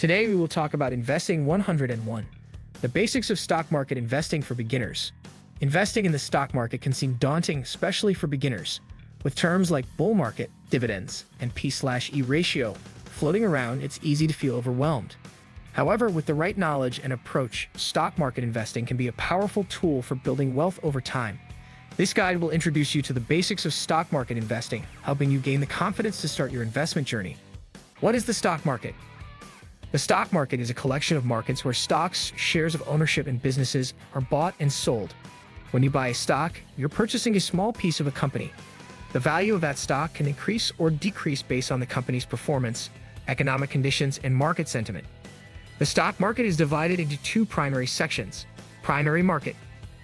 Today we will talk about Investing 101, the basics of stock market investing for beginners. Investing in the stock market can seem daunting, especially for beginners. With terms like bull market, dividends, and P/E ratio floating around, it's easy to feel overwhelmed. However, with the right knowledge and approach, stock market investing can be a powerful tool for building wealth over time. This guide will introduce you to the basics of stock market investing, helping you gain the confidence to start your investment journey. What is the stock market? The stock market is a collection of markets where stocks, shares of ownership in businesses, are bought and sold. When you buy a stock, you're purchasing a small piece of a company. The value of that stock can increase or decrease based on the company's performance, economic conditions, and market sentiment. The stock market is divided into two primary sections. Primary market,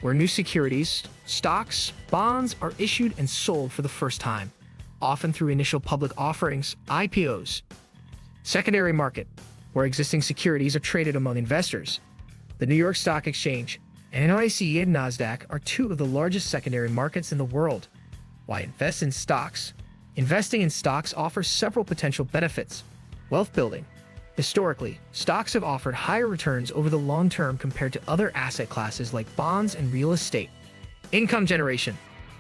where new securities, stocks, bonds are issued and sold for the first time, often through initial public offerings, IPOs. Secondary market, where existing securities are traded among investors. The New York Stock Exchange, NYSE and Nasdaq are two of the largest secondary markets in the world. Why invest in stocks? Investing in stocks offers several potential benefits. Wealth building. Historically, stocks have offered higher returns over the long term compared to other asset classes like bonds and real estate. Income generation.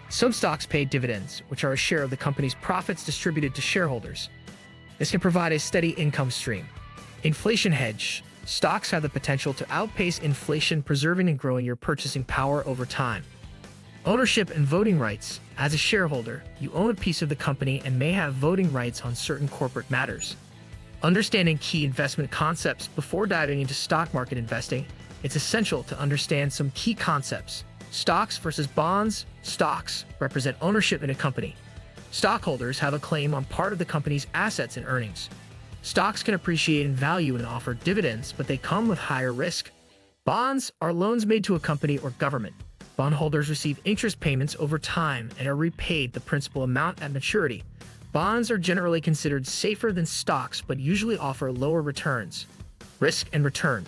Some stocks pay dividends, which are a share of the company's profits distributed to shareholders. This can provide a steady income stream. Inflation hedge. Stocks have the potential to outpace inflation, preserving and growing your purchasing power over time. Ownership and voting rights. As a shareholder, you own a piece of the company and may have voting rights on certain corporate matters. Understanding key investment concepts. Before diving into stock market investing, it's essential to understand some key concepts. Stocks versus bonds. Stocks represent ownership in a company. Stockholders have a claim on part of the company's assets and earnings. Stocks can appreciate in value and offer dividends, but they come with higher risk. Bonds are loans made to a company or government. Bondholders receive interest payments over time and are repaid the principal amount at maturity. Bonds are generally considered safer than stocks but usually offer lower returns. Risk and return.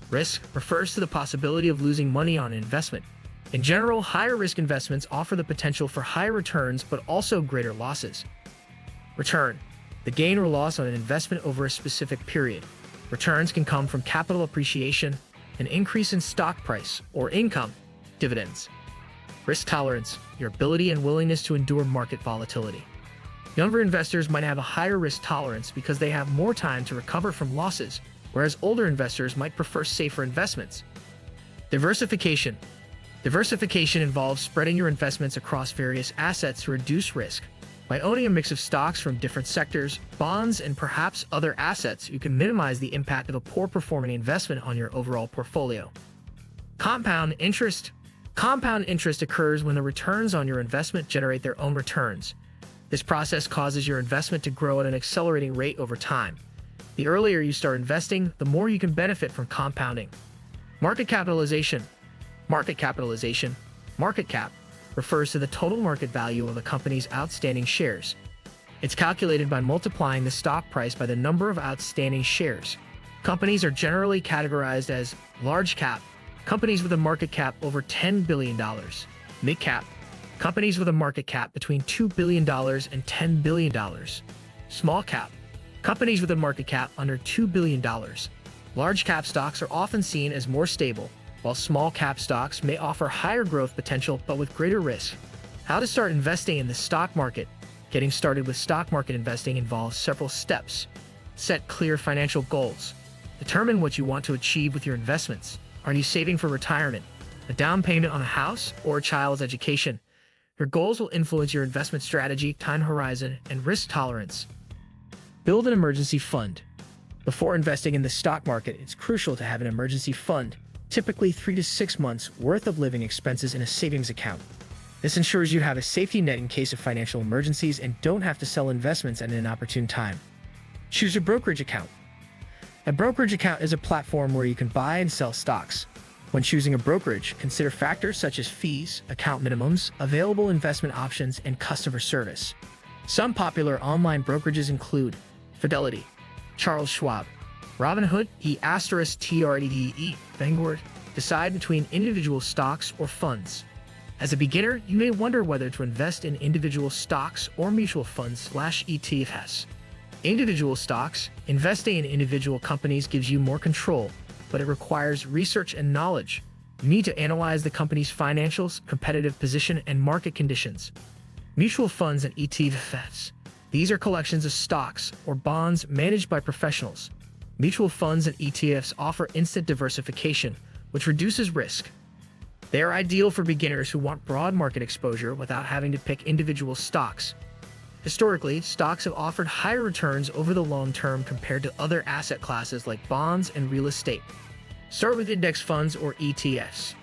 Risk refers to the possibility of losing money on an investment. In general, higher risk investments offer the potential for higher returns but also greater losses. Return. The gain or loss on an investment over a specific period. Returns can come from capital appreciation, an increase in stock price, or income, dividends. Risk tolerance, your ability and willingness to endure market volatility. Younger investors might have a higher risk tolerance because they have more time to recover from losses, whereas older investors might prefer safer investments. Diversification. Diversification involves spreading your investments across various assets to reduce risk. By owning a mix of stocks from different sectors, bonds, and perhaps other assets, you can minimize the impact of a poor-performing investment on your overall portfolio. Compound interest. Compound interest occurs when the returns on your investment generate their own returns. This process causes your investment to grow at an accelerating rate over time. The earlier you start investing, the more you can benefit from compounding. Market capitalization. Market capitalization. Market cap refers to the total market value of a company's outstanding shares. It's calculated by multiplying the stock price by the number of outstanding shares. Companies are generally categorized as large cap, companies with a market cap over $10 billion, mid cap, companies with a market cap between $2 billion and $10 billion, small cap, companies with a market cap under $2 billion. Large cap stocks are often seen as more stable, while small cap stocks may offer higher growth potential but with greater risk. How to start investing in the stock market. Getting started with stock market investing involves several steps. Set clear financial goals. Determine what you want to achieve with your investments. Are you saving for retirement, a down payment on a house, or a child's education? Your goals will influence your investment strategy, time horizon, and risk tolerance. Build an emergency fund. Before investing in the stock market, it's crucial to have an emergency fund, typically 3 to 6 months worth of living expenses in a savings account. This ensures you have a safety net in case of financial emergencies and don't have to sell investments at an inopportune time. Choose a brokerage account. A brokerage account is a platform where you can buy and sell stocks. When choosing a brokerage, consider factors such as fees, account minimums, available investment options, and customer service. Some popular online brokerages include Fidelity, Charles Schwab, Robinhood, E*TRDE, Vanguard. Decide between individual stocks or funds. As a beginner, you may wonder whether to invest in individual stocks or mutual funds/ETFs. Individual stocks. Investing in individual companies gives you more control, but it requires research and knowledge. You need to analyze the company's financials, competitive position, and market conditions. Mutual funds and ETFs. These are collections of stocks or bonds managed by professionals. Mutual funds and ETFs offer instant diversification, which reduces risk. They are ideal for beginners who want broad market exposure without having to pick individual stocks. Historically, stocks have offered higher returns over the long term compared to other asset classes like bonds and real estate. Start with index funds or ETFs.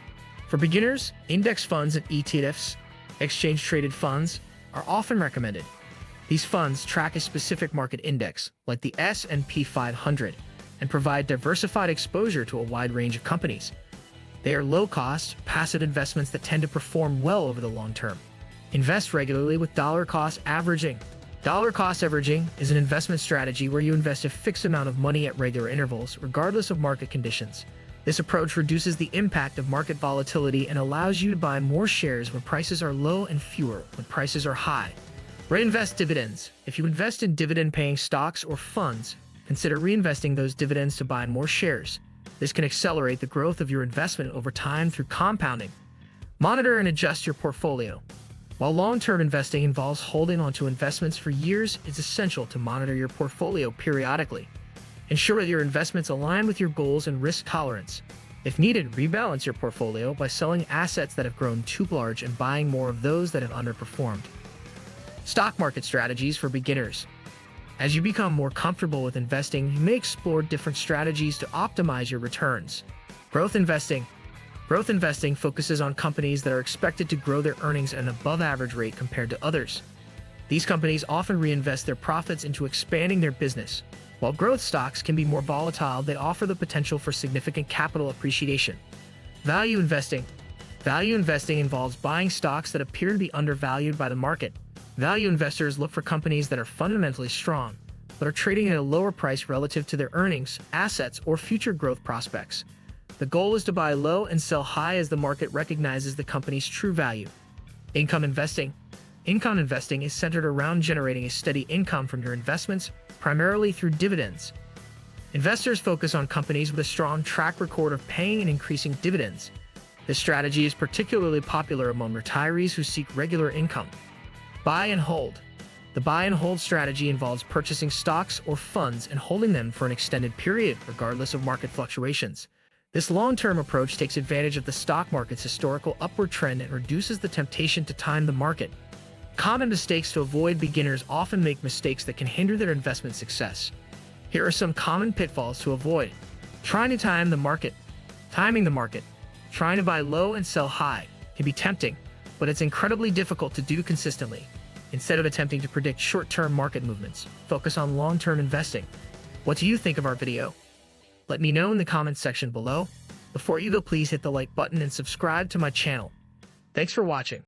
For beginners, index funds and ETFs, exchange-traded funds, are often recommended. These funds track a specific market index, like the S&P 500, and provide diversified exposure to a wide range of companies. They are low-cost, passive investments that tend to perform well over the long term. Invest regularly with dollar-cost averaging. Dollar-cost averaging is an investment strategy where you invest a fixed amount of money at regular intervals, regardless of market conditions. This approach reduces the impact of market volatility and allows you to buy more shares when prices are low and fewer when prices are high. Reinvest dividends. If you invest in dividend-paying stocks or funds, consider reinvesting those dividends to buy more shares. This can accelerate the growth of your investment over time through compounding. Monitor and adjust your portfolio. While long-term investing involves holding onto investments for years, it's essential to monitor your portfolio periodically. Ensure that your investments align with your goals and risk tolerance. If needed, rebalance your portfolio by selling assets that have grown too large and buying more of those that have underperformed. Stock market strategies for beginners. As you become more comfortable with investing, you may explore different strategies to optimize your returns. Growth investing. Growth investing focuses on companies that are expected to grow their earnings at an above-average rate compared to others. These companies often reinvest their profits into expanding their business. While growth stocks can be more volatile, they offer the potential for significant capital appreciation. Value investing. Value investing involves buying stocks that appear to be undervalued by the market. Value investors look for companies that are fundamentally strong, but are trading at a lower price relative to their earnings, assets, or future growth prospects. The goal is to buy low and sell high as the market recognizes the company's true value. Income investing. Income investing is centered around generating a steady income from your investments, primarily through dividends. Investors focus on companies with a strong track record of paying and increasing dividends. This strategy is particularly popular among retirees who seek regular income. Buy and hold. The buy and hold strategy involves purchasing stocks or funds and holding them for an extended period, regardless of market fluctuations. This long-term approach takes advantage of the stock market's historical upward trend and reduces the temptation to time the market. Common mistakes to avoid. Beginners often make mistakes that can hinder their investment success. Here are some common pitfalls to avoid. Trying to time the market. Timing the market. Trying to buy low and sell high can be tempting, but it's incredibly difficult to do consistently. Instead of attempting to predict short-term market movements, focus on long-term investing. What do you think of our video? Let me know in the comments section below. Before you go, please hit the like button and subscribe to my channel. Thanks for watching.